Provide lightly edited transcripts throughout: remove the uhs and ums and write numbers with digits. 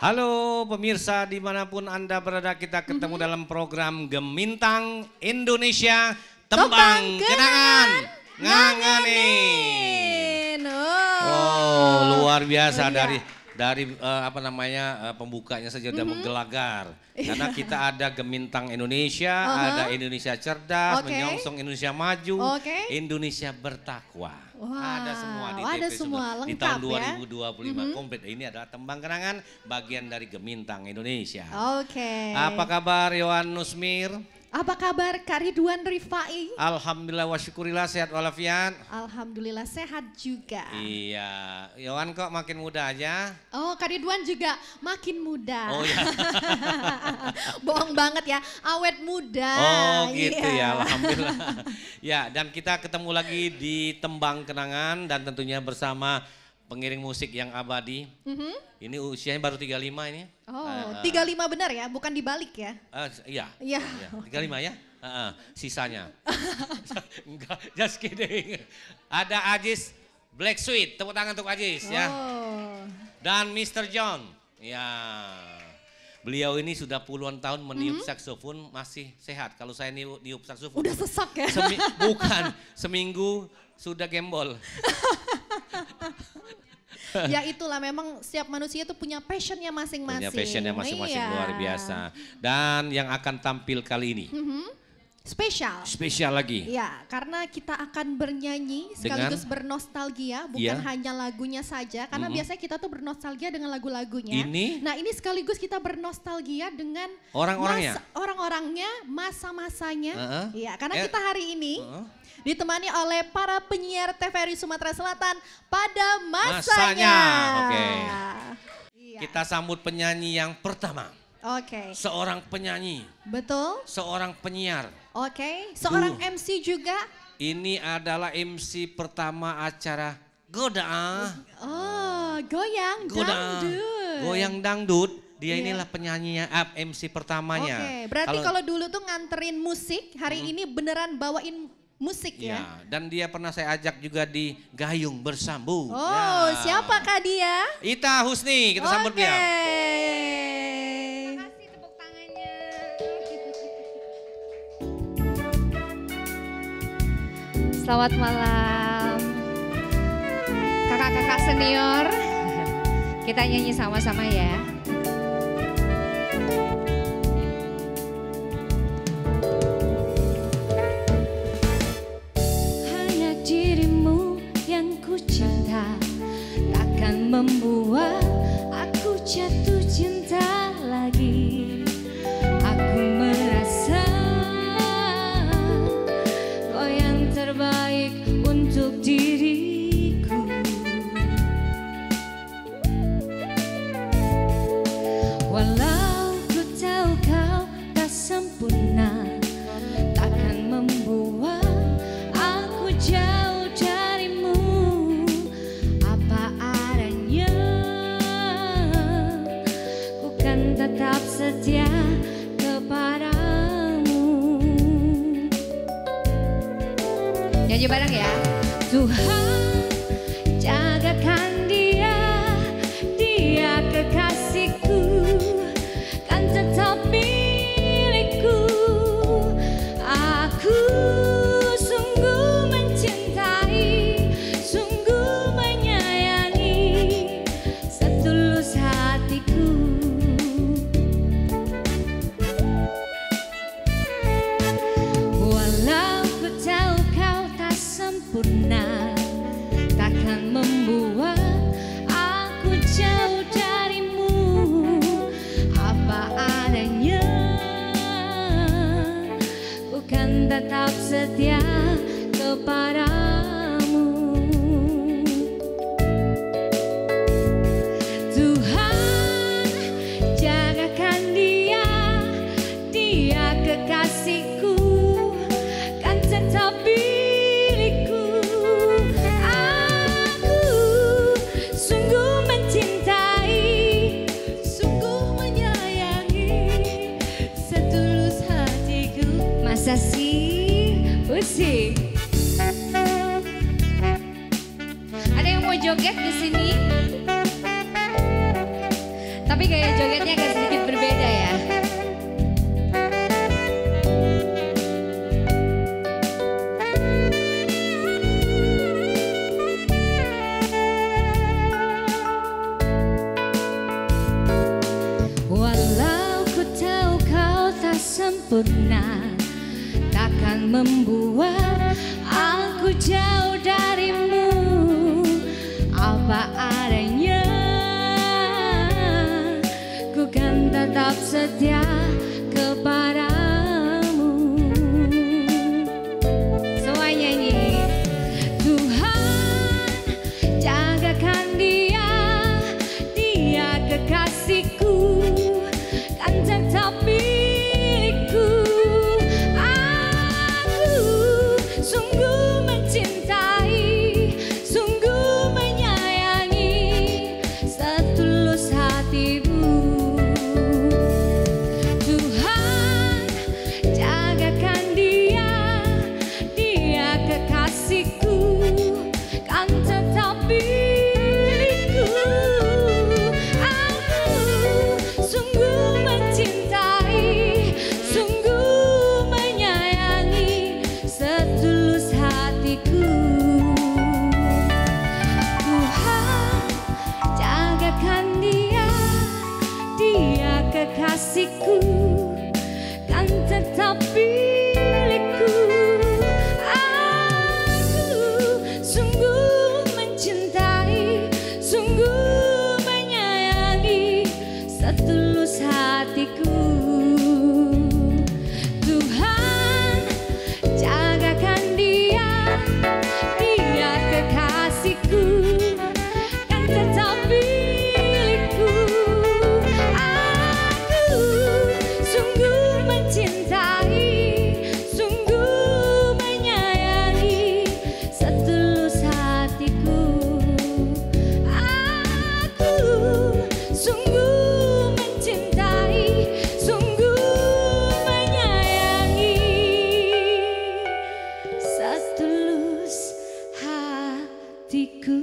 Halo pemirsa dimanapun Anda berada, kita ketemu dalam program Gemintang Indonesia Tembang Kenangan Nganganin. Oh, luar biasa dari pembukanya saja udah menggelagar. Karena kita ada Gemintang Indonesia, ada Indonesia Cerdas, Menyongsong Indonesia Maju, Indonesia Bertakwa. Ada semua di TV semua, sudah. Di tahun 2025 komplit. Ini adalah Tembang Kenangan bagian dari Gemintang Indonesia. Apa kabar Yohan Nusmir? Apa kabar Kak Ridwan Rifai? Alhamdulillah wa syukurillah, sehat walafiat. Alhamdulillah sehat juga. Iya, Yohan kok makin muda aja? Oh, Kak Ridwan juga makin muda. Oh ya. Bohong banget ya, awet muda. Oh gitu ya, Alhamdulillah. Ya, dan kita ketemu lagi di Tembang Kenangan dan tentunya bersama pengiring musik yang abadi. Ini usianya baru 35 ini. Oh, 35 benar ya, bukan dibalik ya? Iya. Iya. 35 ya? Sisanya. Enggak, just kidding. Ada Ajis Black Sweet, tepuk tangan untuk Ajis ya. Dan Mr. John. Ya. Beliau ini sudah puluhan tahun meniup saksofon, masih sehat. Kalau saya niup saksofon. Udah sesak ya? Bukan, seminggu sudah gembol. Ya itulah, memang setiap manusia itu punya passionnya masing-masing. Punya passionnya masing-masing, luar biasa. Dan yang akan tampil kali ini. Spesial. Spesial lagi. Ya, karena kita akan bernyanyi sekaligus bernostalgia, bukan hanya lagunya saja. Karena biasanya kita tuh bernostalgia dengan lagu-lagunya. Nah ini sekaligus kita bernostalgia dengan orang-orangnya, masa-masanya. Ya, karena kita hari ini ditemani oleh para penyiar TVRI Sumatera Selatan pada masanya. Kita sambut penyanyi yang pertama. Seorang penyanyi. Betul. Seorang penyiar. Seorang MC juga. Ini adalah MC pertama acara Goda. Goyang Dangdut. Goyang Dangdut. Dia inilah penyanyinya, MC pertamanya. Berarti kalau dulu tuh nganterin musik, hari ini beneran bawain musik ya? Dan dia pernah saya ajak juga di Gayung Bersambut. Siapakah dia? Ita Husni, kita sambut dia. Terima kasih, tepuk tangannya. Selamat malam, kakak-kakak senior. Kita nyanyi sama-sama ya. Membuat aku jatuh cinta lagi. Aku merasa kau yang terbaik untuk diriku. Walau ku tahu kau tak sempurna, takkan membuat aku jauh darimu. Tetap setia kepadamu. Nyanyi bareng ya. Tuhan jagakan dia, dia kekasihku, kan tetap milikku. Aku sungguh mencintai, sungguh menyayangi, setulus hatiku. Takkan membuat aku jauh darimu. Apa adanya, ku kan tetap setia kepadamu. Tuhan jagakan dia, dia kekasihku, kan tetap musik. Ada yang mau joget di sini? Tapi Oke, jogetnya agak sedikit berbeda ya. Walau ku tahu kau tak sempurna, takkan membuat aku jauh darimu. Apa adanya, ku kan tetap setia kepadamu. Semua nyanyi. Tuhan, jagakan dia, dia kekasihku, kan tetap milikku. Aku sungguh mencintai, sungguh menyayangi, setulus hatimu. Tuhan, jagakan dia, dia kekasihku, kan tetap milikku. Aku sungguh mencintai, sungguh menyayangi, setulus hatiku. Tuhan, jagakan dia, dia kekasihku, kan tetap milikku. Aku sungguh mencintai, sungguh menyayangi, setulus hatiku. Tuhan, jagakan dia, dia kekasihku, kan tetap milikku. Aku sungguh mencintai, sungguh menyayangi, setulus hatiku. Aku sungguh mencintai, sungguh menyayangi, setulus hatiku.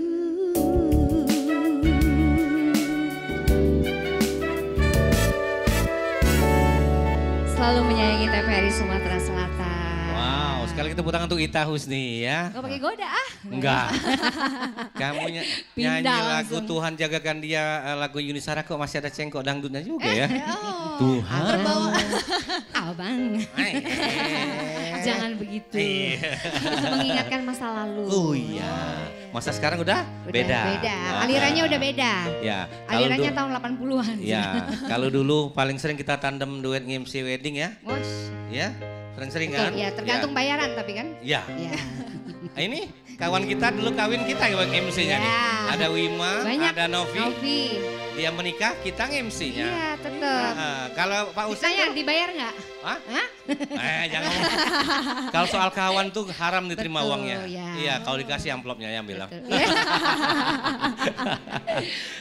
Selalu menyayangi TVRI Sumatera Selatan. Wow, sekali kita tepuk tangan untuk Ita Husni ya. Gak pakai goda ah. Enggak. Kamu nyanyi lagu langsung. Tuhan jagakan dia, lagu Yuni Shara kok masih ada cengkok dangdutnya juga ya. Oh, Tuhan. terbawa. Abang, jangan begitu. Iya. Mengingatkan masa lalu. Oh iya. Masa sekarang udah beda. Beda. Nah, Alirannya udah beda. Ya. kalau Alirannya du- tahun 80-an. Ya, kalau dulu paling sering kita tandem duet MC wedding ya. Bos. Ya, sering-sering Betul, kan? ya tergantung bayaran tapi kan. Ya. Ya. Nah, ini kawan kita dulu kawin kita yang MC-nya nih. Ya. Ada Wima, Banyak. ada Novi. Novi. Dia menikah, kita MC-nya. Iya tetep. Kalau Pak Usen Ditanya tuh- dibayar nggak? Hah? Hah? Jangan ngomong. Kalau soal kawan tuh haram diterima Betul, uangnya. ya. Iya, kalau dikasih amplopnya yang bilang. Betul.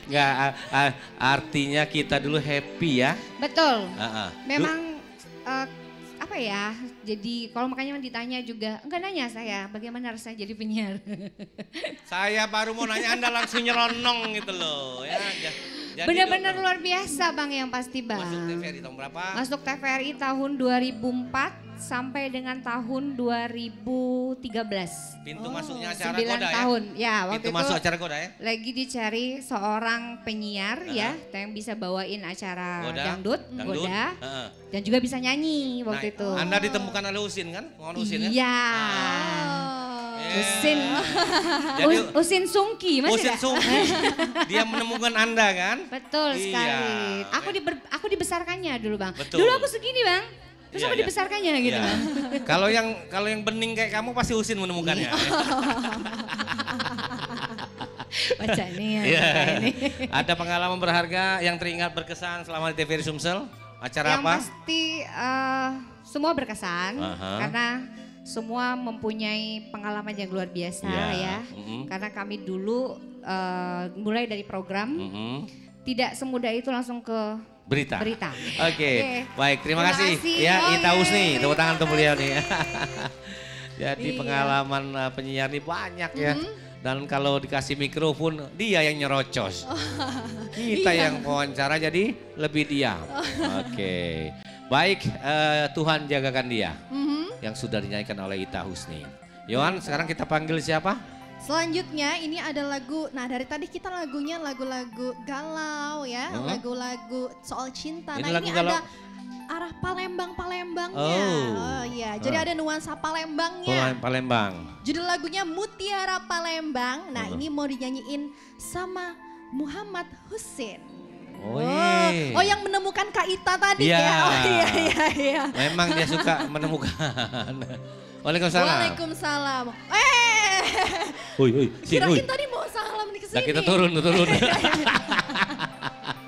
Nggak, artinya kita dulu happy ya. Betul. Ah, ah. Memang apa ya? Jadi kalau makanya ditanya juga, enggak nanya saya bagaimana rasanya jadi penyiar. Saya baru mau nanya Anda langsung nyelonong gitu loh ya. Jadi Benar-benar dulu- luar biasa Bang yang pasti Bang. Masuk TVRI tahun berapa? Masuk TVRI tahun 2004 sampai dengan tahun 2013. Pintu masuknya acara 9 Goda tahun. ya? Ya, waktu Pintu itu masuk acara Goda ya? lagi dicari seorang penyiar ya yang bisa bawain acara Goda, dangdut, dangdut, Goda, heeh. dan juga bisa nyanyi waktu Nah, itu. Anda ditemukan oleh Usin kan? Mohon Usin ya? Iya. Usin, Jadi Usin Sungki, masih Usin ada? Sungki, dia menemukan Anda kan? Betul Iya. sekali. Aku dibesarkannya dulu Bang. Betul. Dulu aku segini Bang. Terus Iya, aku iya. dibesarkannya gitu Iya. Bang. Kalau yang bening kayak kamu pasti Usin menemukannya. Baca nih ya. Iya. baca ini. Ada pengalaman berharga yang teringat berkesan selama di TVRI Sumsel? Acara Yang apa? pasti semua berkesan Aha. karena semua mempunyai pengalaman yang luar biasa Iya, ya. Karena kami dulu mulai dari program tidak semudah itu langsung ke Berita. berita. Oke, baik. Terima Terima kasih. kasih. Ya, Oh, Ita iya, Husni. terima Tepuk tangan untuk kasih. beliau nih. Jadi Iya. pengalaman penyiar nih banyak ya. Dan kalau dikasih mikrofon, dia yang nyerocos. Kita yang wawancara jadi lebih diam. Oke. Baik, Tuhan jagakan dia. Yang sudah dinyanyikan oleh Ita Husni. Yohan, sekarang kita panggil siapa? Selanjutnya ini ada lagu, nah dari tadi kita lagunya lagu-lagu galau ya. Lagu-lagu soal cinta. Ini Nah lagu ini galau. ada arah Palembang-Palembangnya. Oh iya, jadi ada nuansa Palembangnya. Palembang. Judul lagunya Mutiara Palembang. Nah ini mau dinyanyiin sama Muhammad Husin. Oh yang menemukan Kak Ita tadi ya? Oh iya. Memang dia suka menemukan. Waalaikumsalam. Waalaikumsalam. Kirain tadi mau salam nih kesini. Nah kita turun.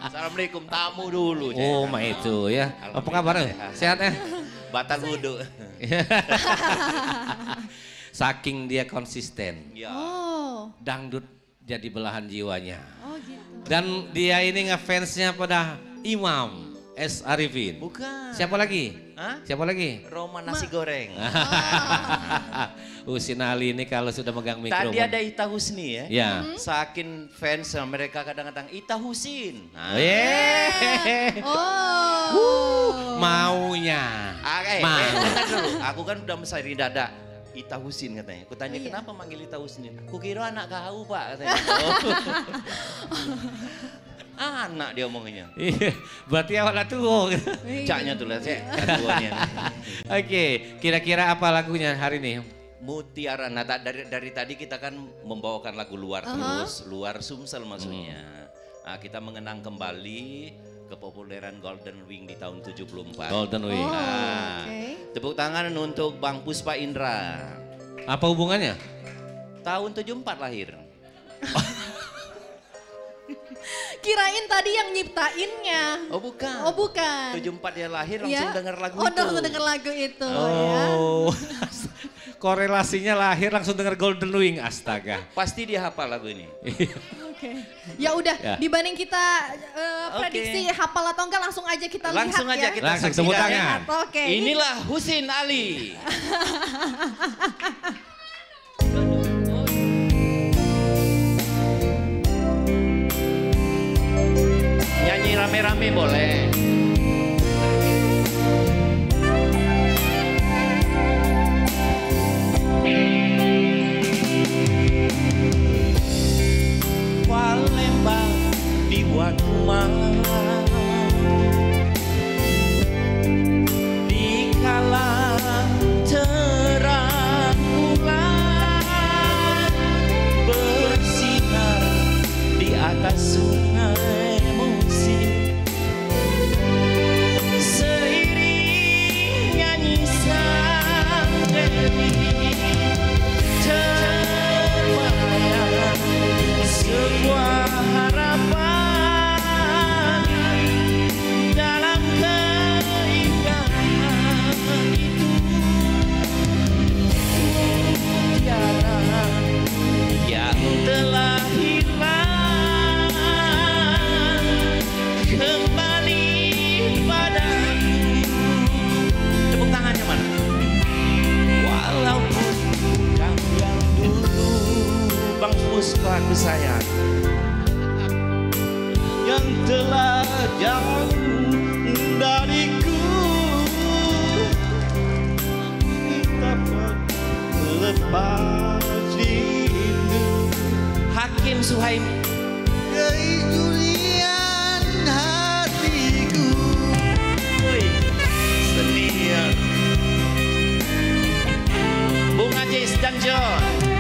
Assalamualaikum, tamu dulu. Oh mah itu ya. Apa kabar? Sehat ya? Batal wudhu. Saking dia konsisten. Ya. Dangdut jadi belahan jiwanya. Oh gitu. Dan dia ini ngefansnya pada Imam S. Arifin. Bukan. Siapa lagi? Hah? Siapa lagi? Roma nasi goreng. Husin Ali ini kalau sudah megang mikrofon. Tadi ada Ita Husni ya. Ya. Saking fans mereka kadang-kadang Ita Husin. Nah. Maunya. Bentar dulu. Aku kan udah mesari dada. Ita Husin katanya. Aku tanya kenapa manggil Ita Husin? Aku kira anak kau Pak katanya. Anak dia omongnya. Iya, berarti awalnya tua. Caknya tuh lihat sih. Tuanya. Oke, kira-kira apa lagunya hari ini? Mutiara. Nah dari tadi kita kan membawakan lagu luar terus. Luar Sumsel maksudnya. Nah, kita mengenang kembali kepopuleran Golden Wing di tahun 74. Golden Wing. Tepuk tangan untuk Bang Puspa Indra. Apa hubungannya? Tahun 74 lahir. Kirain tadi yang nyiptainnya. Oh bukan. Oh bukan. 74 dia lahir langsung denger lagu itu. Langsung denger lagu itu. Korelasinya lahir langsung denger Golden Wing, astaga. Pasti dia hafal lagu ini. Ya udah, dibanding kita prediksi hafal atau enggak langsung aja kita lihat ya. Langsung aja kita langsung tepuk tangan. Inilah Husin Ali. Nyanyi rame-rame boleh. Palembang di waktu malam, di kala terang bulan bersinar di atas sungai Musi, seiring nyanyi sang dewi terbayang sebuah harapan dalam keindahan itu. Mutiara yang telah hilang kembali padaku. Tepuk tangannya mana? Walaupun kamu yang dulu Bang Puspa aku sayang, yang telah jauh dariku, kita lepas rindu. Hakim Suhaim. Keizulian hatiku senior Bung Ajis dan John.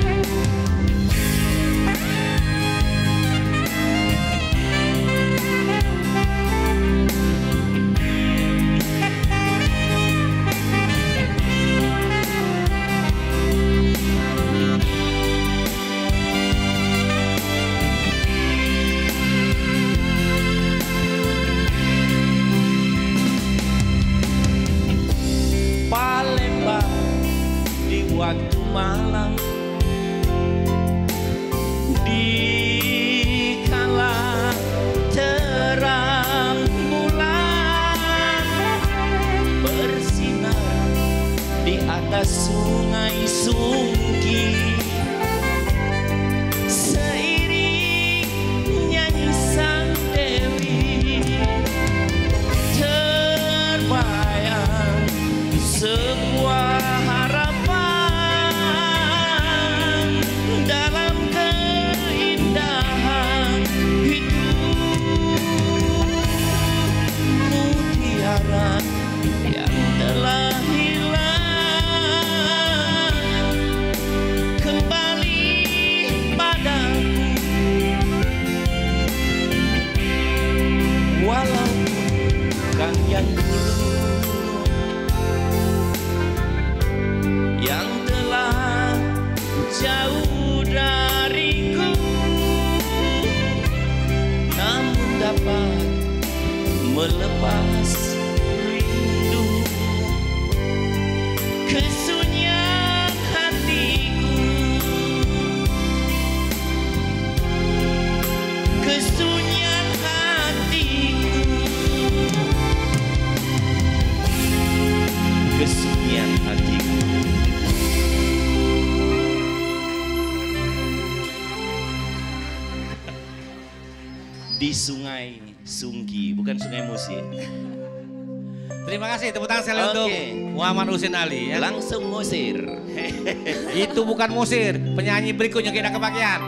Palembang di waktu malam, di kala terang bulan bersinar di atas sungai Sungki, sebuah harapan dalam keindahan hidup. Mutiara yang telah hilang kembali padaku, walaupun kan yang dulu yang telah jauh dariku, namun dapat melepas rindu kesunyian hatiku, kesunyian hatiku, kesunyian hatiku. Di Sungai Sungki, bukan Sungai Musi. Terima kasih, tepuk tangan sekali untuk Muhammad Husin Ali. Ya. Langsung musir. Itu bukan musir, penyanyi berikutnya kita kebagian.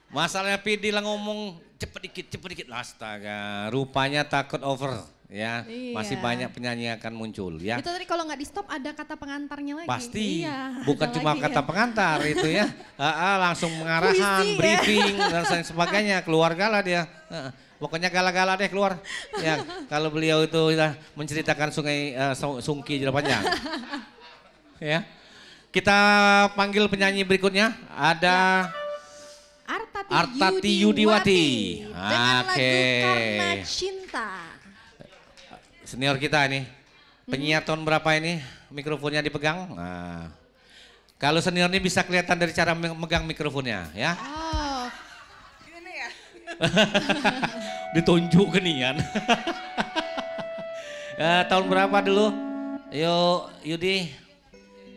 Masalahnya Pidi lah ngomong cepet dikit. Astaga, rupanya takut over. Ya, iya. Masih banyak penyanyi yang akan muncul ya. Itu tadi kalau nggak di stop ada kata pengantarnya lagi. Pasti, iya, bukan cuma lagi, kata pengantar itu ya. langsung pengarahan, Puisi, briefing dan sebagainya. Keluarga lah dia. Pokoknya gala-gala deh keluar. Ya, kalau beliau itu menceritakan Sungai Sungki Jalan Panjang. Ya, kita panggil penyanyi berikutnya. Ada Artati Yudiwati. Dengan lagu Karena Cinta. Senior kita ini, penyiar tahun berapa ini mikrofonnya dipegang? Nah, kalau senior ini bisa kelihatan dari cara megang mikrofonnya ya. Oh, Gini ya. Ditunjuk genian. Tahun berapa dulu? Yudi?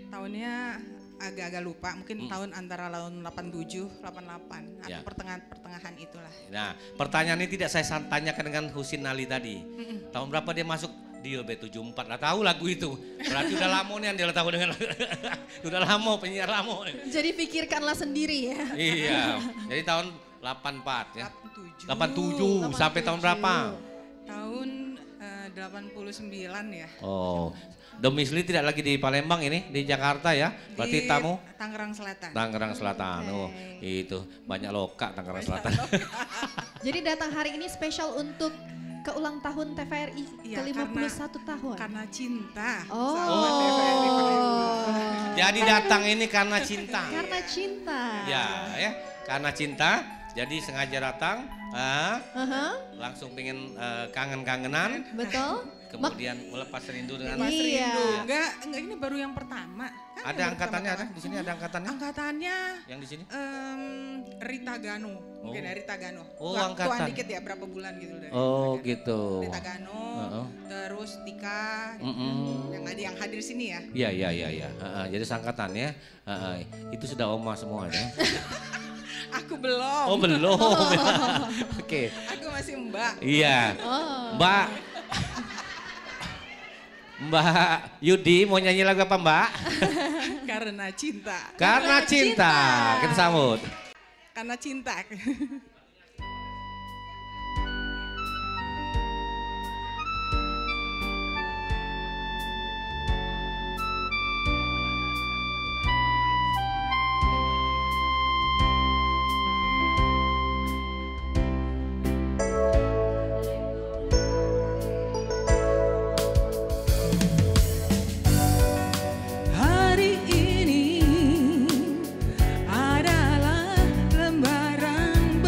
Tahunnya agak-agak lupa, mungkin tahun antara tahun 87, 88, Ya. atau pertengahan itulah. Nah, pertanyaan ini tidak saya tanyakan dengan Husin Ali tadi. Tahun berapa dia masuk di B74? Lah tahu lagu itu. Berarti udah lama nih dia tahu dengan udah lama penyiar lama. jadi pikirkanlah sendiri ya. Iya. Jadi tahun 84 ya. 87. 87 sampai tahun berapa? Tahun 89 ya. Oh. Domisili tidak lagi di Palembang ini, di Jakarta ya. Berarti Di tamu Tangerang Selatan. Tangerang Selatan. Oh, itu banyak loka Tangerang Selatan. Jadi datang hari ini spesial untuk keulang tahun TVRI Iya, ke-51 tahun. Karena cinta Oh. sama TVRI Palembang. Jadi datang ini karena cinta. Karena cinta. Ya, karena cinta. Jadi sengaja datang, langsung pengen kangen-kangenan. Betul. Kemudian melepas rindu dengan Mas Iya. Rindu. Enggak, ini baru yang pertama. Kan ada baru angkatannya, ada pertama. di sini ada angkatannya. Angkatannya Yang di sini? Rita Gano, mungkin Oh. dari Rita Gano. Oh, Tuan angkatan. dikit ya, berapa bulan gitu dari Oh, Rita Gano. gitu. Rita Gano, terus Tika, yang hadir sini ya. Iya. Jadi seangkatan ya. Itu sudah oma semua ya. Aku belum. Oh, belum. Oke. Aku masih Mbak. Iya. Mbak Yudi mau nyanyi lagu apa Mbak? Karena cinta. Karena cinta. Kita sambut. Karena cinta. Hari ini adalah lembaran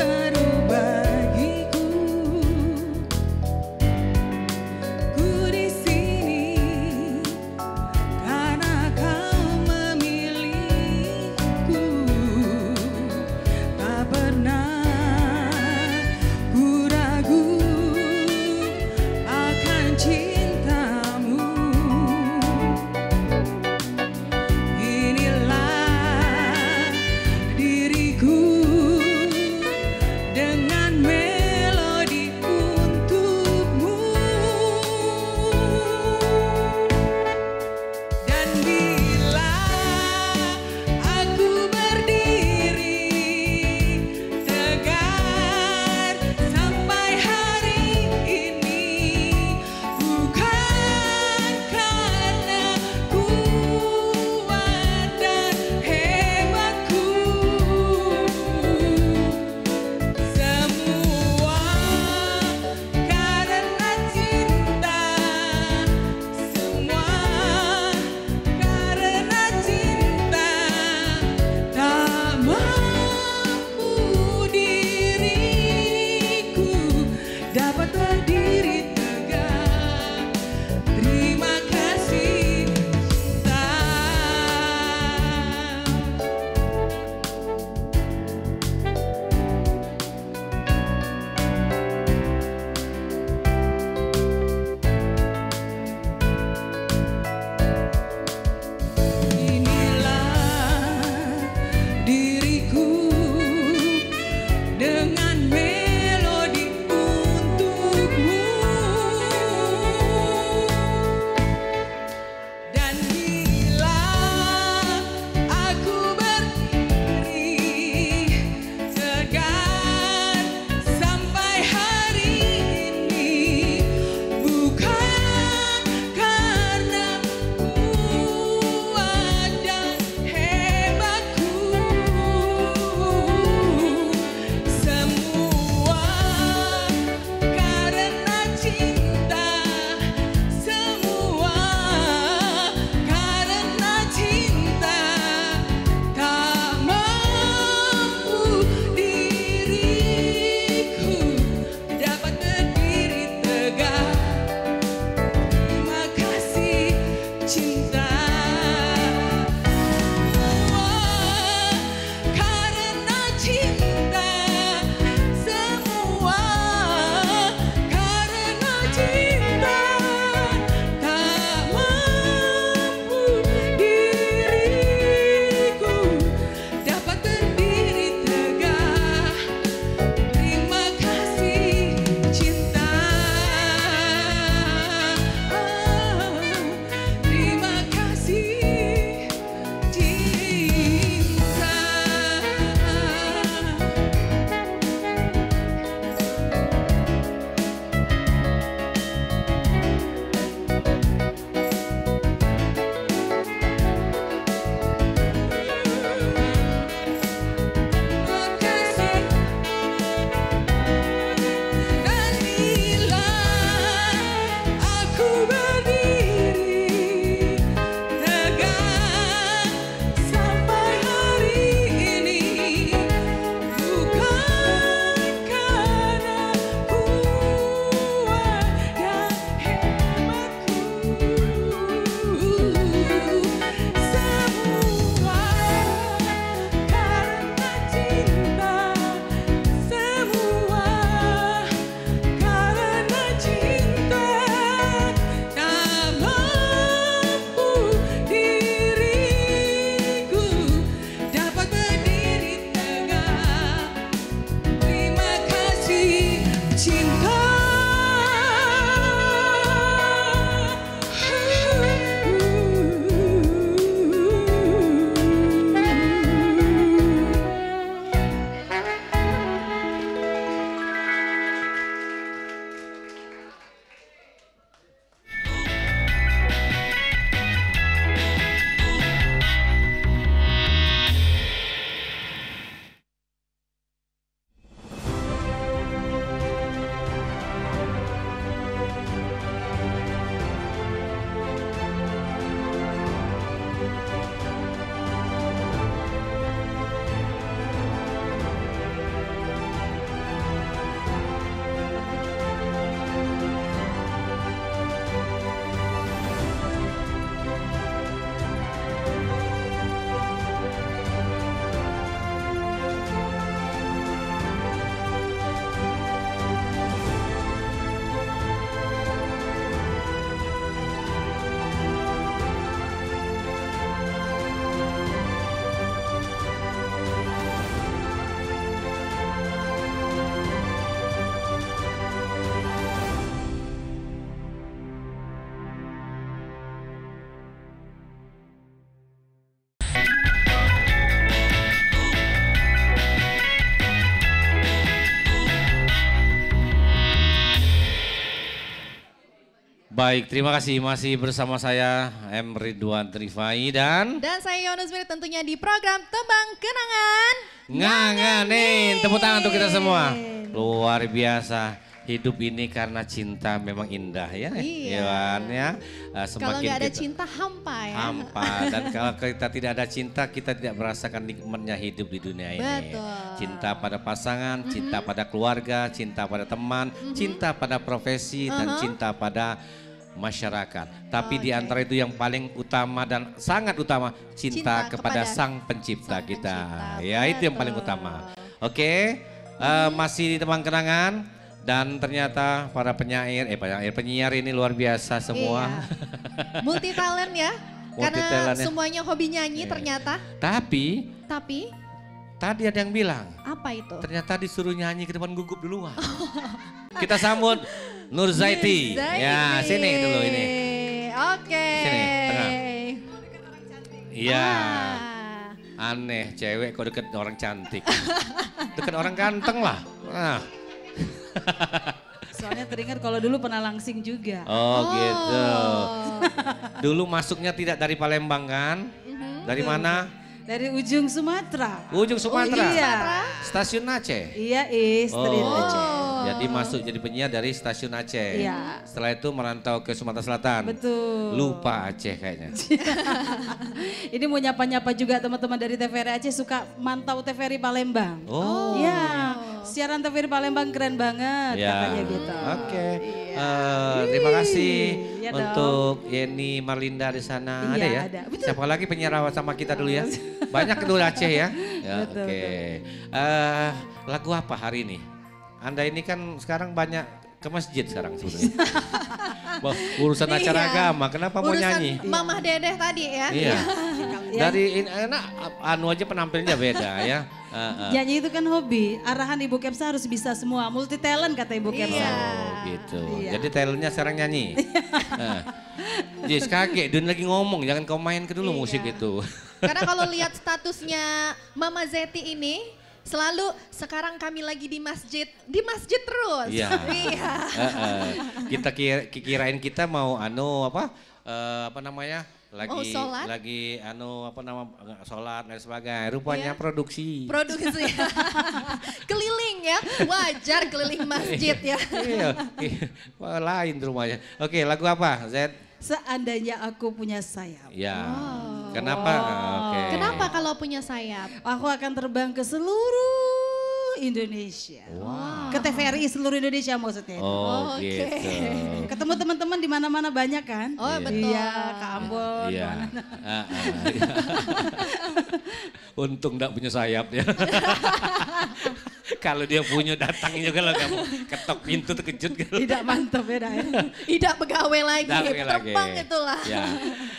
Baik, terima kasih masih bersama saya M. Ridwan Trifai dan saya Yohanes Mirip tentunya di program Tembang Kenangan. Nganganin, tepuk tangan untuk kita semua. Luar biasa. Hidup ini karena cinta memang indah ya. Iya. Ya. Kalau nggak ada cinta hampa ya. Hampa, dan kalau kita tidak ada cinta kita tidak merasakan nikmatnya hidup di dunia ini. Betul. Cinta pada pasangan, cinta pada keluarga, cinta pada teman, cinta pada profesi, dan cinta pada masyarakat. Tapi di antara itu yang paling utama dan sangat utama cinta kepada Sang Pencipta kita. Ya, itu yang paling utama. Oke, masih di Tembang Kenangan. Dan ternyata para penyiar ini luar biasa semua. Iya. Multi talent ya. Karena semuanya hobi nyanyi ternyata. Tapi tadi ada yang bilang. Apa itu? Ternyata disuruh nyanyi ke depan gugup duluan. Kita sambut Nur Zaiti. Ya, sini dulu ini. Oke. Sini, tengah. Iya. Aneh, cewek kok deket orang cantik. Deket orang ganteng lah. Nah. Soalnya teringat kalau dulu pernah langsing juga. Oh gitu. Dulu masuknya tidak dari Palembang kan? Dari mana? Dari ujung Sumatera. Ujung Sumatera? Oh, iya. Stasiun Aceh? Iya, dari Aceh. Jadi masuk jadi penyiar dari Stasiun Aceh. Iya. Setelah itu merantau ke Sumatera Selatan. Betul. Lupa Aceh kayaknya. Ini mau nyapa-nyapa juga teman-teman dari TVRI Aceh suka mantau TVRI Palembang. Oh. Iya, siaran TVRI Palembang keren banget katanya gitu. Oke. Terima kasih untuk Yeni Marlinda di sana. Ada ya? Ada. Siapa lagi penyiar sama kita dulu ya? Banyak dulu Aceh ya. Oke. Lagu apa hari ini? Anda ini kan sekarang banyak ke masjid sekarang sebenarnya. Urusan acara agama, kenapa mau nyanyi? Mamah Dedeh tadi ya. Iya. Dari enak anu aja penampilnya beda ya. Nyanyi itu kan hobi, arahan Ibu Kepsa harus bisa semua, multi talent kata Ibu Kepsa. Oh gitu, jadi talentnya sekarang nyanyi. Jis kaget, Dun lagi ngomong, jangan kau main ke dulu musik itu. Karena kalau lihat statusnya Mama Zeti ini, selalu sekarang kami lagi di masjid terus. Iya. Kita kirain kita mau apa namanya? Lagi sholat dan sebagainya. Rupanya produksi. Keliling ya, wajar keliling masjid ya. Iya, lain rumahnya. Oke, lagu apa Z? Seandainya aku punya sayap. Ya, kenapa? Kenapa kalau punya sayap? Aku akan terbang ke seluruh Indonesia. Ke TVRI seluruh Indonesia maksudnya. Oh gitu. Ketemu teman-teman di mana-mana banyak kan? Oh betul. Iya, ke Ambon. Iya. Untung enggak punya sayap ya. Kalau dia punya datang juga lah kamu ketok pintu terkejut kan. Tidak mantap ya Dah. Tidak pegawai lagi, terbang itulah. Ya.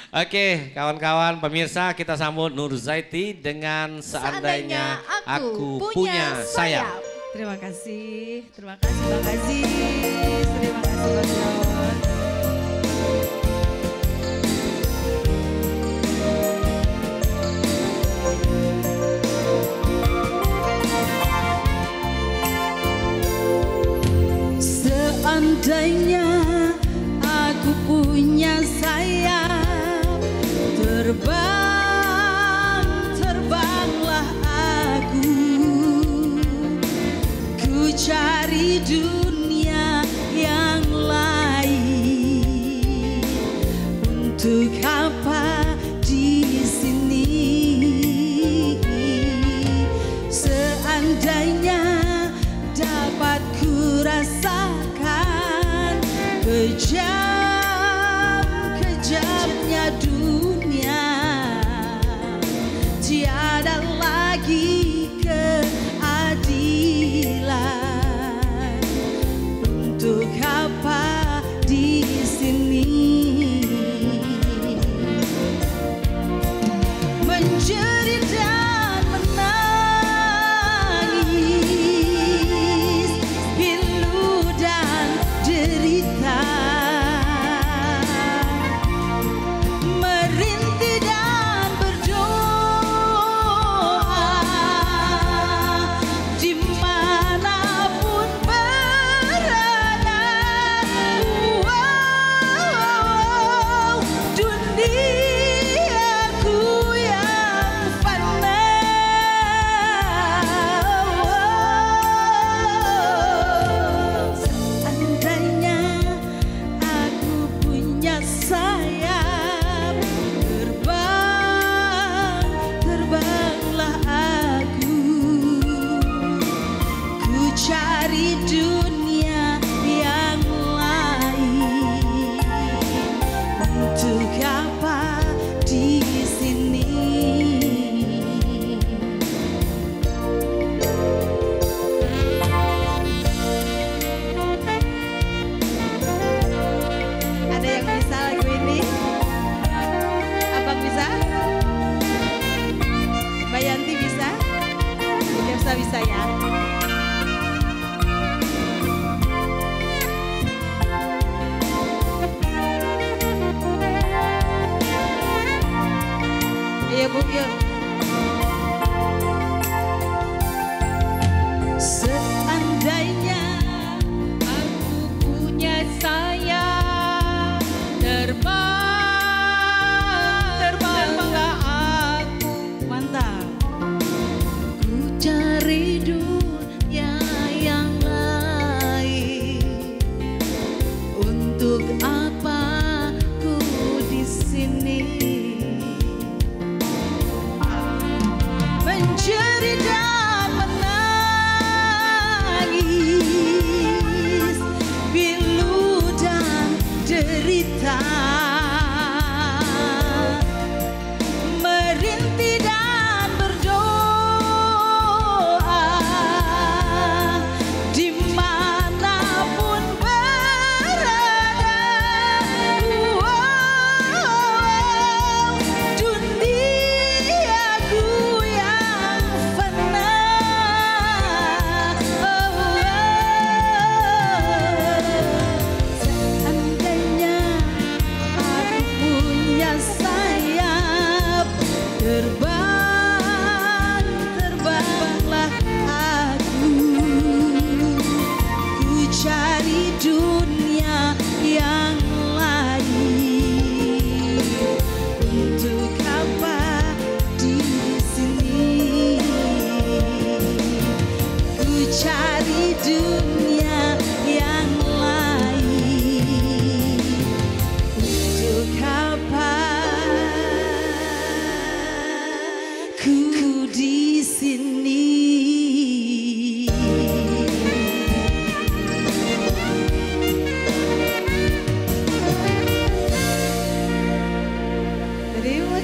Oke, kawan-kawan pemirsa kita sambut Nur Zaiti dengan Seandainya Aku Punya Sayap. Terima kasih Bang Aziz, terima kasih Bang John. Seandainya aku punya sayap, terbanglah aku, ku cari dunia yang lain. Untuk apa di sini? Seandainya dapat ku rasakan kejamnya dunia, tiada lagi keadilan. Untuk apa di sini menjerit dan menangis, pilu dan derita,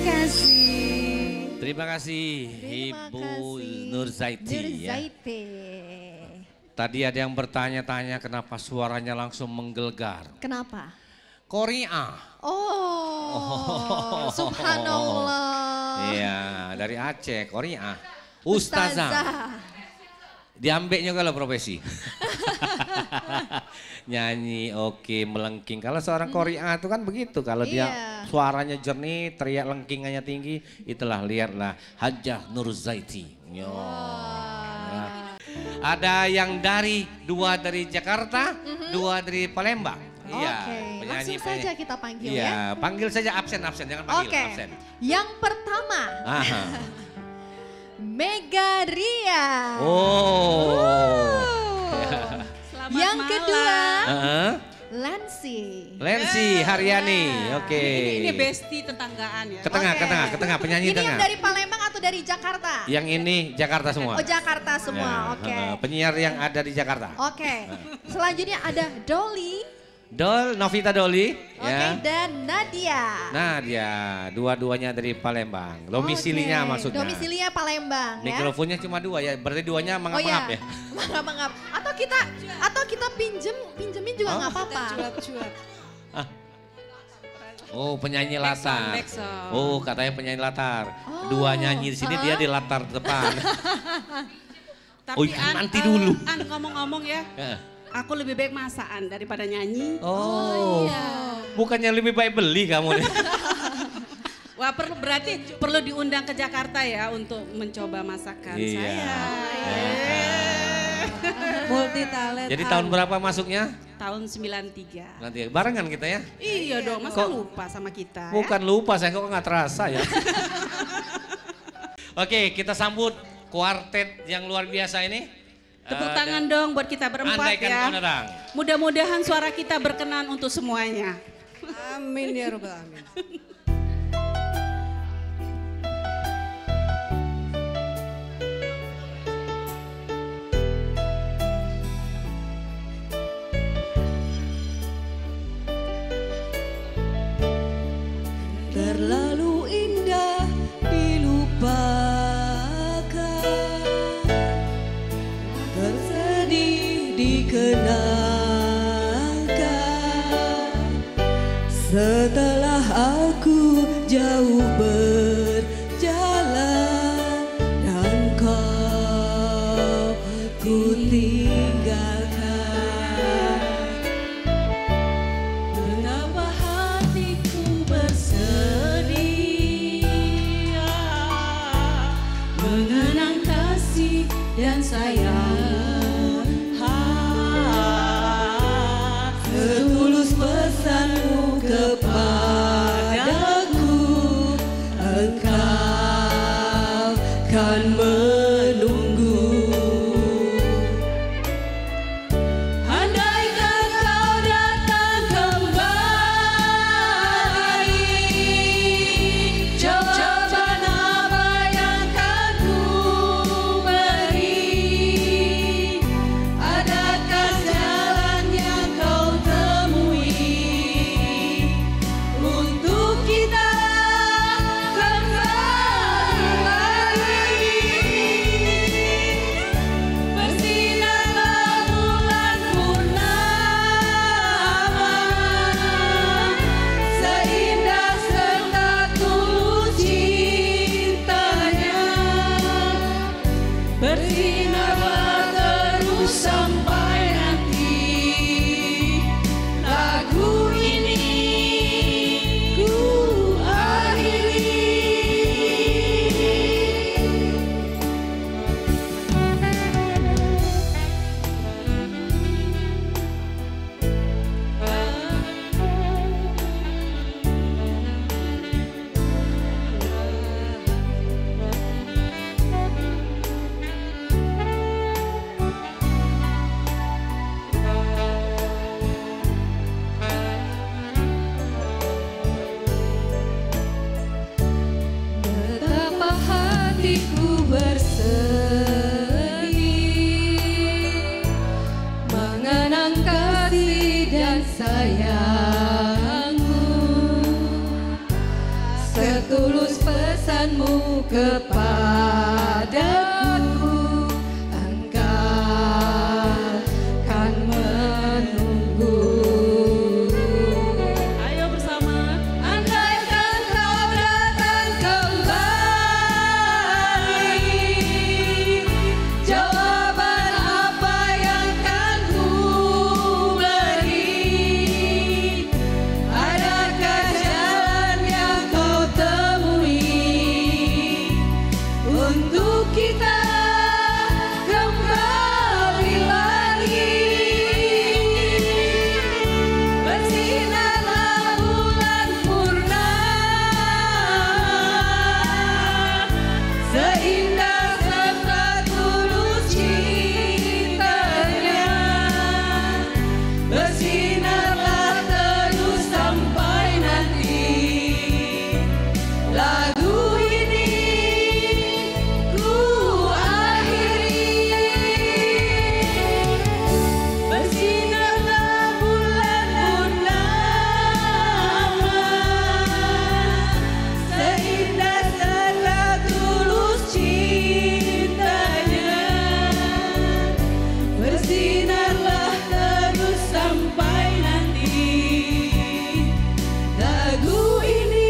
kasih. Terima kasih Ibu Nurzaiti. Ya. Tadi ada yang bertanya-tanya kenapa suaranya langsung menggelegar. Kenapa? Korea. Oh, subhanallah. Iya, dari Aceh, Korea. Ustazah. Diambilnya kalau profesi. Nyanyi oke, melengking. Kalau seorang Korea itu kan begitu. Kalau dia suaranya jernih, teriak lengkingannya tinggi. Itulah, lihatlah Hajah Nurzaiti. Ya. Ada yang dua dari Jakarta, dua dari Palembang. Iya, langsung saja kita panggil ya. Iya, panggil saja absen, jangan panggil absen. Yang pertama. Megaria. Yang kedua, Lensi Haryani. Oke. Ini bestie tetanggaan ya. Ke tengah, penyanyi tengah. Ini yang dari Palembang atau dari Jakarta? Yang ini Jakarta semua. Oh, Jakarta semua. Oke. Penyiar yang ada di Jakarta. Oke. Selanjutnya ada Novita Doli. Dan Nadia. Dua-duanya dari Palembang. Domisilinya maksudnya. Domisilinya Palembang ya. Mikrofonnya cuma dua ya, berarti duanya mangap-mangap ya. Mangap-mangap. Atau kita pinjemin juga nggak apa-apa. Cuap-cuap. Oh, penyanyi latar. Oh, katanya penyanyi latar. Dua nyanyi di sini, dia di latar depan. Tapi nanti dulu. Ngomong-ngomong ya. Aku lebih baik masakan daripada nyanyi. Bukannya lebih baik beli kamu nih. Wah, berarti perlu diundang ke Jakarta ya untuk mencoba masakan saya. Multi talent. Jadi tahun berapa masuknya? Tahun 93. Nanti barengan kita ya? Iya dong, masa lupa sama kita. Bukan lupa, saya kok nggak terasa ya. Oke, kita sambut kuartet yang luar biasa ini. Tepuk tangan dong buat kita berempat ya. Mudah-mudahan suara kita berkenan untuk semuanya. Amin ya Rabbal Alamin. Terlalu indah dilupakan, tersedih dikenangkan. Setelah aku jauh berjalan dan kau ku tinggalkan. Dan sayang, setulus pesanmu kepadaku, engkau kan menunggu. Andaikan kau datang kembali, jawaban apa yang akan ku beri? Adakah jalan yang kau temui untuk kita kembali lagi? setulus pesanmu kepadaku, engkau kan menunggu. Ayo bersama. Andaikan kau datang kembali, jawaban apa yang kan ku beri? Adakah jalan yang kau temui untuk kita kembali lagi? Bersinarlah bulan purnama, seindah serta tulus cintanya. Bersinarlah terus sampai nanti. Lagu ini ku akhiri. Bersinarlah bulan purnama, seindah serta tulus cintanya. Bersinarlah terus sampai nanti. Lagu ini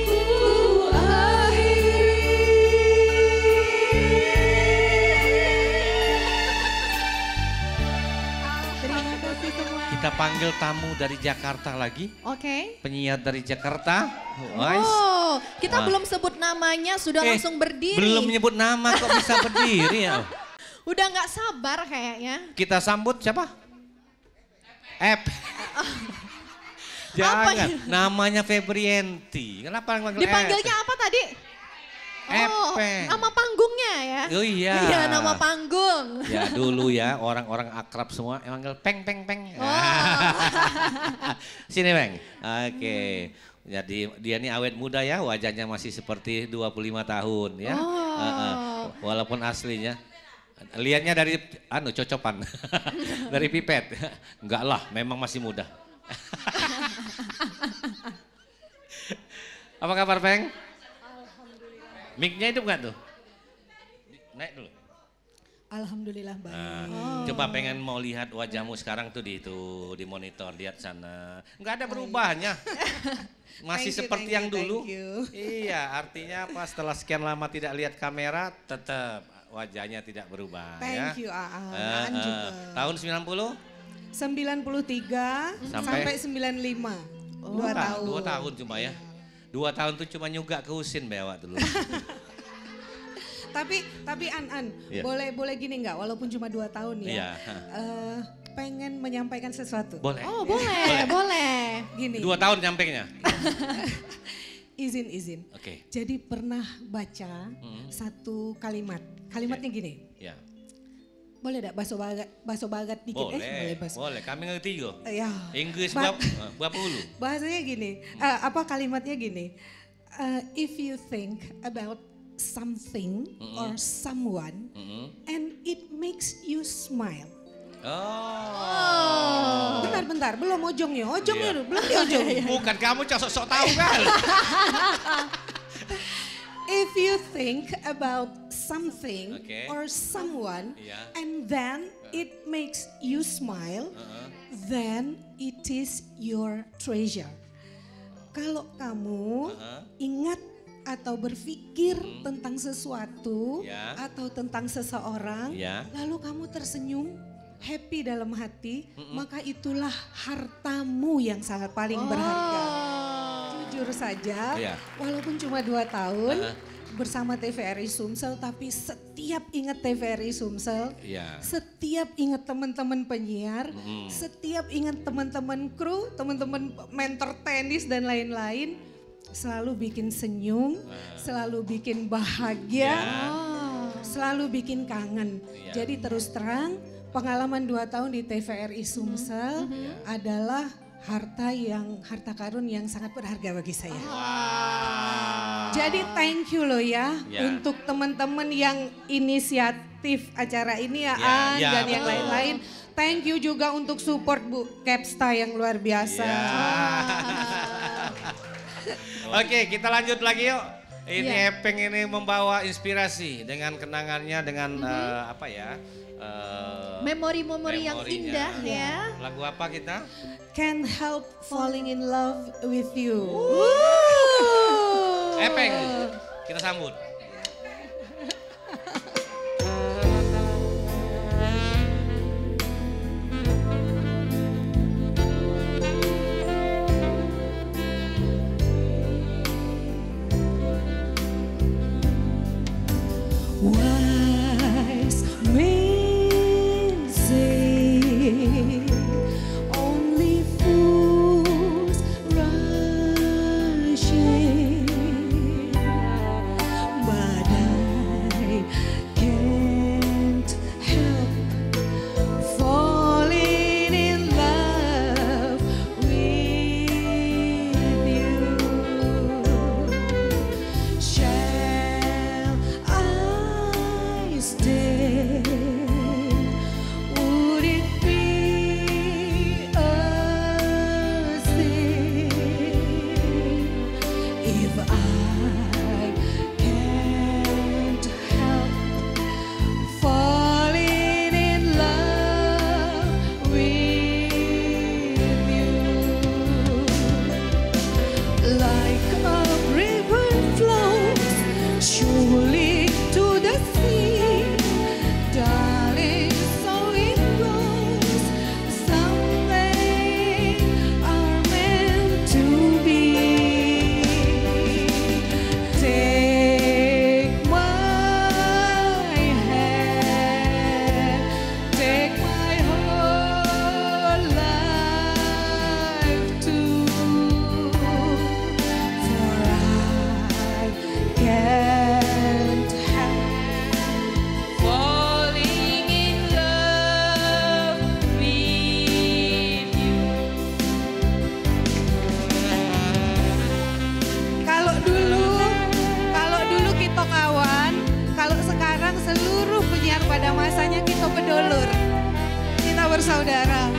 ku akhiri. Terima kasih semua. Kita panggil tamu dari Jakarta lagi. Oke. Penyiar dari Jakarta. Wais. Oh, kita belum sebut namanya, sudah langsung berdiri. Belum menyebut nama kok bisa berdiri ya. Udah nggak sabar kayaknya. Kita sambut siapa? Ep. Apa Jangan, namanya Febrienti. Kenapa manggil Dipanggilnya apa tadi? Oh, Epe. nama panggungnya ya? Oh iya. Iya, nama panggung. Ya dulu ya orang-orang akrab semua manggil peng peng peng. Sini Peng. Oke. Jadi dia ini awet muda ya, wajahnya masih seperti 25 tahun ya. Walaupun aslinya lihatnya dari cocopan. Dari pipet. Enggak lah, memang masih muda. Apa kabar Peng? Mic-nya hidup nggak tuh? Naik dulu. Alhamdulillah baik. Coba pengen mau lihat wajahmu sekarang tuh di monitor, lihat sana. Nggak ada perubahannya. Masih seperti yang dulu. Iya, artinya apa? Setelah sekian lama tidak lihat kamera, tetap wajahnya tidak berubah. Thank you Aan juga. Tahun 90? 93 sampai 95. 2 tahun. 2 tahun cuma ya. 2 tahun tuh cuma nyugak ke Husin bewak dulu. Tapi An, Iya. boleh gini nggak? Walaupun cuma 2 tahun ya. Iya. Pengen menyampaikan sesuatu. Boleh. Oh boleh. Gini. 2 tahun nyampainya. Izin. Oke. Jadi pernah baca satu kalimat. Kalimatnya gini. Ya. Boleh enggak baso bagat dikit? Boleh. Kami ngerti juga. Ya. Inggris berapa hulu? Bahasanya gini, kalimatnya gini. If you think about something or someone and it makes you smile. Oh. Bentar, belum ojongnya dulu, belum diojong. Bukan kamu sok tahu kan? If you think about something Okay. or someone Yeah. and then it makes you smile, then it is your treasure. Kalau kamu ingat atau berpikir tentang sesuatu Yeah. atau tentang seseorang, Yeah. lalu kamu tersenyum, happy dalam hati, maka itulah hartamu yang sangat paling berharga. Jujur saja, Iya. walaupun cuma 2 tahun bersama TVRI Sumsel, tapi setiap ingat TVRI Sumsel, Iya. setiap ingat teman-teman penyiar, setiap ingat teman-teman kru, teman-teman mentor tenis dan lain-lain, selalu bikin senyum, selalu bikin bahagia, selalu bikin kangen. Iya. Jadi terus terang, pengalaman 2 tahun di TVRI Sumsel adalah harta karun yang sangat berharga bagi saya. Jadi thank you loh ya untuk teman-teman yang inisiatif acara ini ya, An dan yang lain-lain. Thank you juga untuk support Bu Kepsta yang luar biasa. Oke, kita lanjut lagi yuk. Ini Epeng ini membawa inspirasi dengan kenangannya dengan apa ya? Memori-memori yang indah ya. Lagu apa kita? Can't help falling in love with you. Epeng, kita sambut. Wise men say only fools rush in, but I can't help falling in love with you. Shall I stay? Would it be a sin if I can't help falling in love with you? Like a river flows surely to the sea, darling, so it goes. Someday are meant to be. Take my hand, take my whole life too, for I can't help falling in love with you. Kalau dulu kita kawan, kalau sekarang seluruh penyiar pada masanya kita bedolur. Kita bersaudara.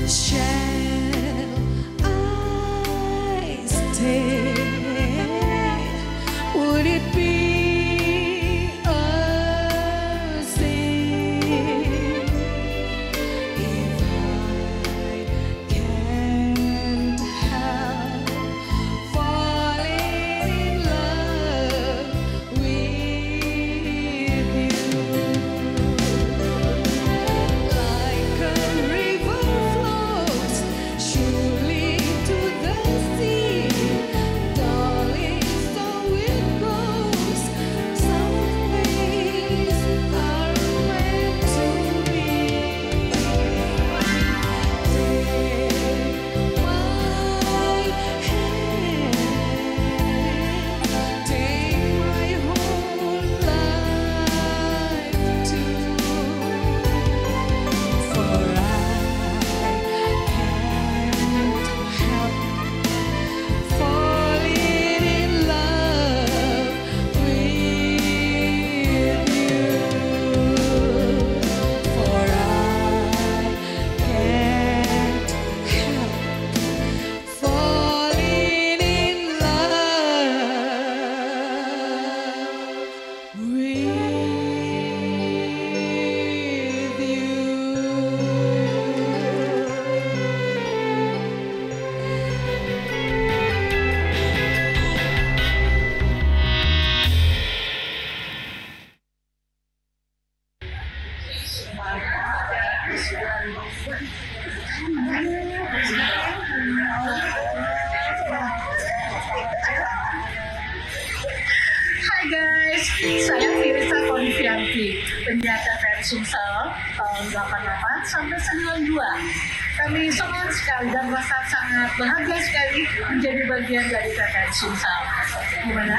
Shall I stay? Would it be a sin if I can't help falling in love with you? Like a river flows surely to the sea, darling, so it goes. Some things are meant to be. Take my whole life too, for I can't help falling in love with you. For I can't help falling in love with you. Hai guys, saya Firsa Konfianti, penyiar TVRI Sumsel. tahun 88 sampai 92. Kami senang sekali dan merasa sangat bahagia sekali menjadi bagian dari PPN Sumsel. Gimana?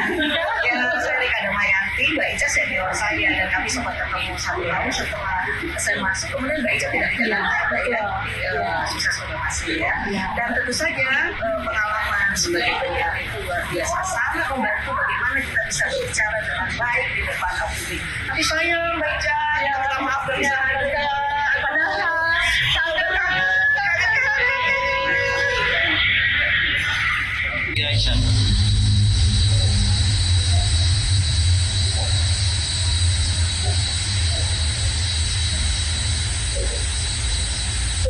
Ya, saya Rika Damayanti, Mbak Ica senior saya dan kami sempat ketemu 1 tahun setelah saya masuk. Kemudian Mbak Ica tidak jalan sukses masih ya. Dan tentu saja pengalaman sebagai penyiar itu luar biasa, sangat membantu bagaimana kita bisa berbicara dengan baik di depan publik. Tapi saya Mbak Ica, minta maaf dari sana. Padahal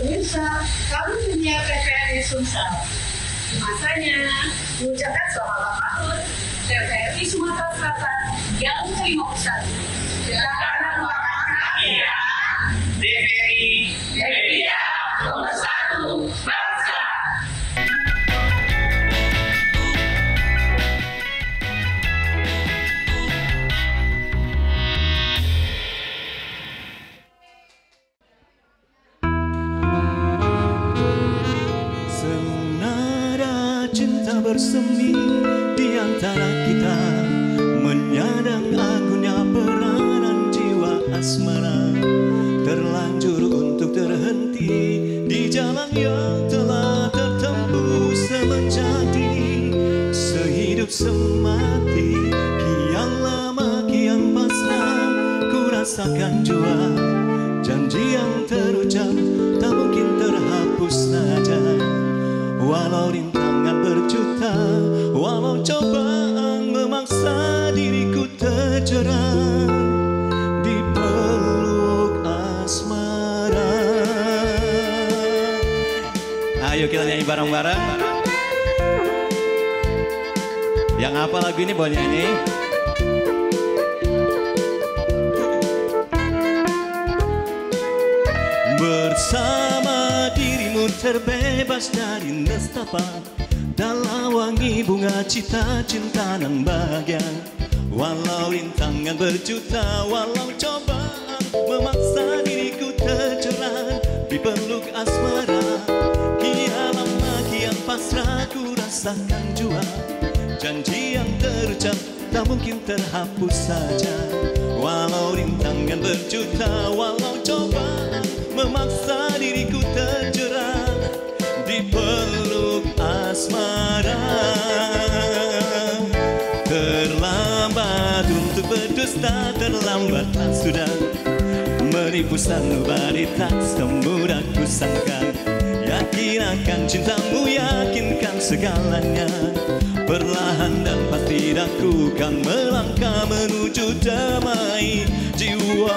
pemirsa, kami punya PPRI Sumsel. Masanya mengucapkan selamat tahun PPRI Sumatera Selatan yang ke-51. Karena ya, TVRI Media nomor 1 bangsa. Bersemi di antara kita, menyadang agungnya peranan jiwa asmara, terlanjur untuk terhenti di jalan yang telah tertempuh semejati, sehidup semati, kian lama kian pasrah, ku rasakan jua janji yang terucap tak mungkin terhapus saja. Walau rintangan berjuta, walau cobaan memaksa diriku terjerat di peluk asmara. Ayo kita nyanyi bareng-bareng. Yang apa lagu ini boleh nyanyi? Bersama dirimu terbebas dari nestapa, dalam wangi bunga cita cinta nan bahagia. Walau rintangan berjuta, walau cobaan memaksa diriku terjerat di peluk asmara, kian lama kian pasrah ku rasakan jua janji yang terucap tak mungkin terhapus saja. Walau rintangan berjuta, walau cobaan memaksa diriku terjerat di peluk asmara. Terlambat untuk berdusta, terlambatlah sudah menipu sanubari, tak semudah ku sangka. Yakin akan cintamu, yakinkan segalanya. Perlahan dan pasti aku kan melangkah menuju damai jiwa.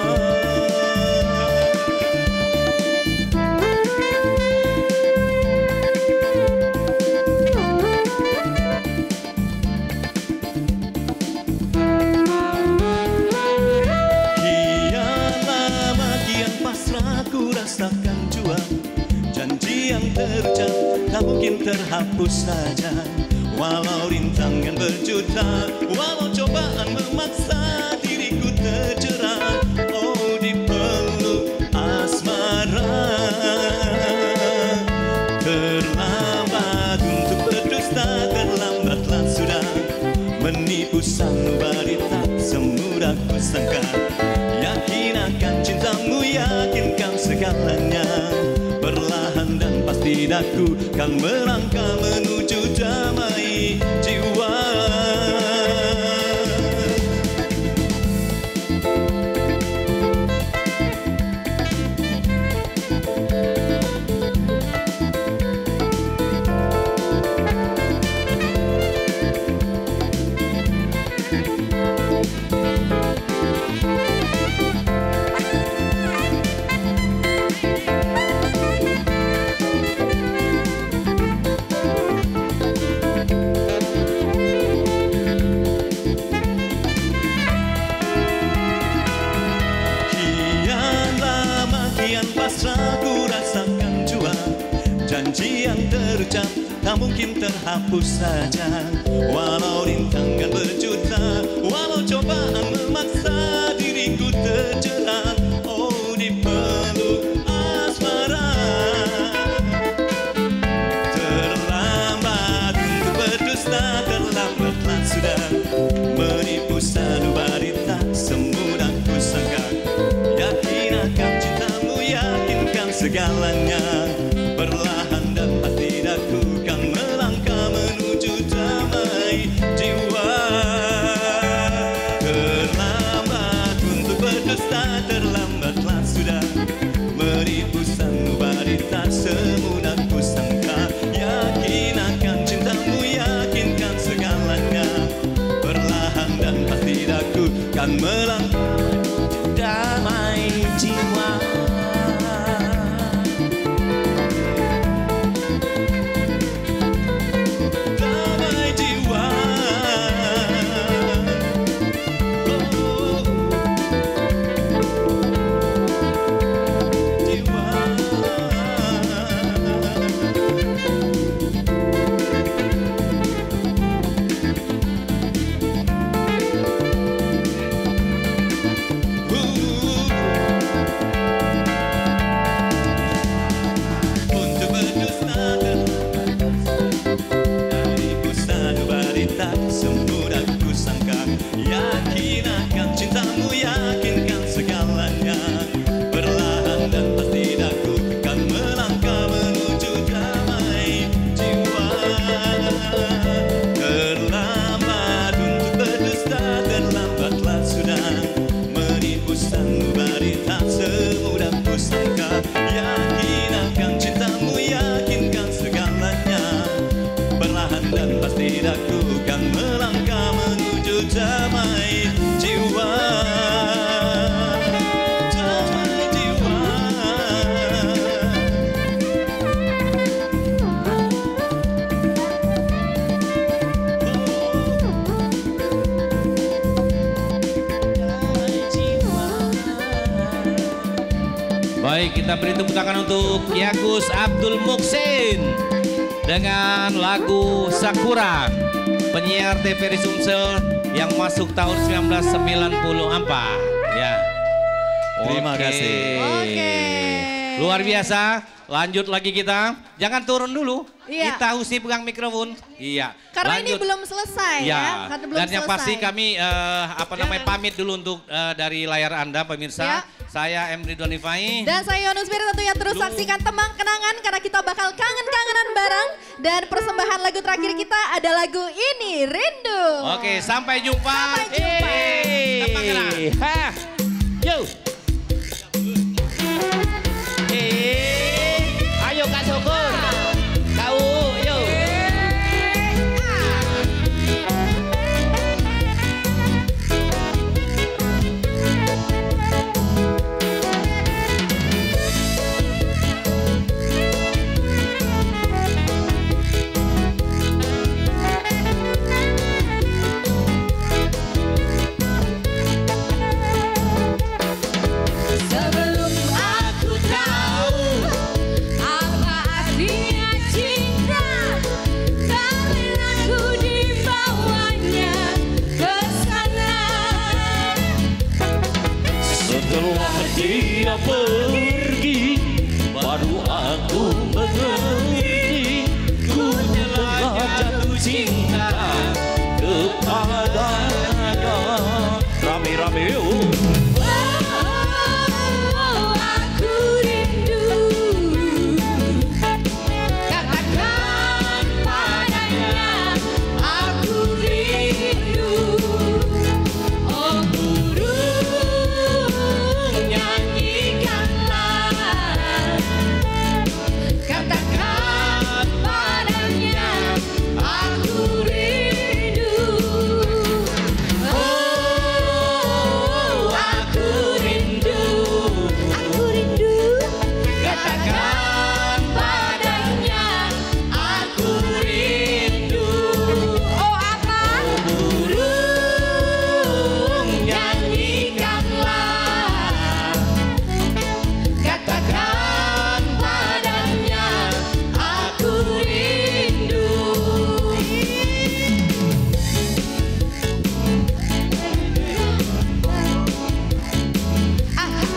Kian lama kian pasrah ku rasakan jua janji yang terucap tak mungkin terhapus saja. Walau rintangan berjuta, walau cobaan memaksa diriku terjerat, oh di peluk asmara. Terlambat untuk berdusta, terlambatlah sudah menipu sanubari, tak semudah ku sangka. Yakin akan cintamu, yakinkan segalanya. Perlahan dan pasti aku kan melangkah menuju damai jiwa. Ku rasakan jua janji yang terucap tak mungkin terhapus saja. Walau rintangan berjuta, walau cobaan memaksa diriku terjerat, oh di kita beri tepuk tangan untuk Yagus Abdul Muksin dengan lagu Sakura, penyiar TVRI Sumsel yang masuk tahun 1994. Ya. Terima kasih. Luar biasa. Lanjut lagi kita. Jangan turun dulu. Iya. Kita harus pegang mikrofon. Iya. Karena lanjut. ini belum selesai ya. Karena belum Dan yang selesai. pasti kami pamit dulu untuk dari layar Anda pemirsa. Ya. Saya M. Ridwan Ifai. Dan saya Yonus Fir, tentunya terus saksikan Tembang Kenangan karena kita bakal kangen-kangenan bareng. Dan persembahan lagu terakhir kita ada lagu ini, Rindu. Oke, sampai jumpa. Sampai jumpa. Tembang Kenangan. Yo. Ayo Kak Syukur. Kau, yuk. Sebelum aku tahu apa artinya cinta, kalian aku dibawanya ke sana. Setelah dia pergi, baru aku mengerti, ku telah jatuh cinta kepadanya. Rame-rame yuk. Aku rindu, katakan padanya aku rindu. Oh burung nyanyikanlah, katakan padanya aku rindu. Katakan padanya aku rindu. Oh apa? Burung nyanyikanlah, katakan padanya aku rindu. Aku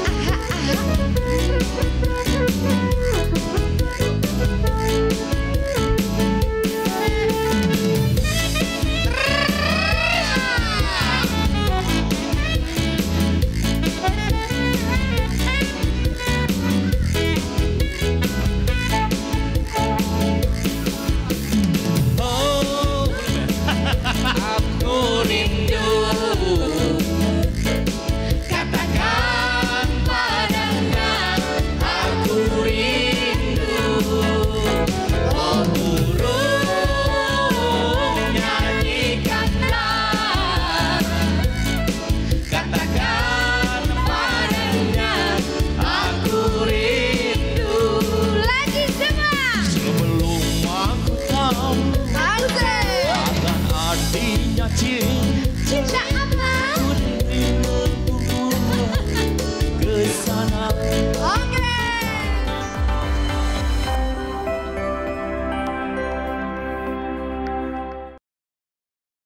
rindu, katakan padanya aku rindu. Oh burung nyanyikanlah, katakan padanya aku rindu. Lagi semua. Sebelum aku tahu akan artinya cinta,